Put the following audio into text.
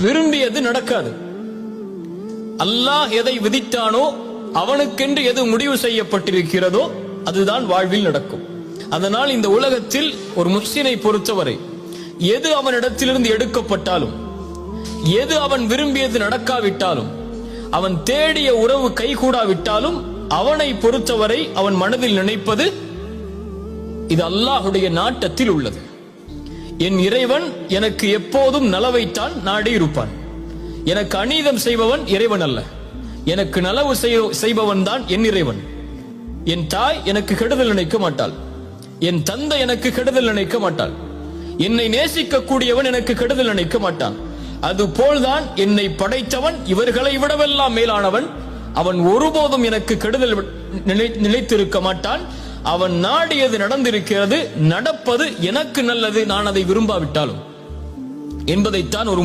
விரும்பியது நடக்காது. அல்லாஹ் எதை விதித்தானோ அவனுக்கென்று எது முடிவு செய்யப்பட்டிருக்கிறதோ அதுதான் வாழ்வில் நடக்கும். அதனால் இந்த உலகத்தில் ஒரு முஸ்லிமை பொறுத்தவரை எது அவனிடத்திலிருந்து எடுக்கப்பட்டாலும், எது அவன் விரும்பியது நடக்காவிட்டாலும், அவன் தேடிய உறவு கைகூடாவிட்டாலும், அவனை பொறுத்தவரை அவன் மனதில் நினைப்பது இது அல்லாஹுடைய நாட்டத்தில் உள்ளது. என் இறைவன் எனக்கு எப்போதும் நலவைத்தான் நாடி இருப்பான். எனக்கு அநீதம் செய்பவன் இறைவன் அல்ல, எனக்கு நலவு செய்பவன் தான் என் இறைவன். என் தாய் எனக்கு கெடுதல் நினைக்க மாட்டாள், என் தந்தை எனக்கு கெடுதல் நினைக்க மாட்டாள், என்னை நேசிக்க கூடியவன் எனக்கு கெடுதல் நினைக்க மாட்டான். அதுபோல்தான் என்னை படைத்தவன் இவர்களை விடவெல்லாம் மேலானவன். அவன் ஒருபோதும் எனக்கு கெடுதல் நினைத்திருக்க மாட்டான். அவன் நாடியது நடந்திருக்கிறது, நடப்பது எனக்கு நல்லது, நான் அதை விரும்பாவிட்டாலும் என்பதைத்தான் ஒரு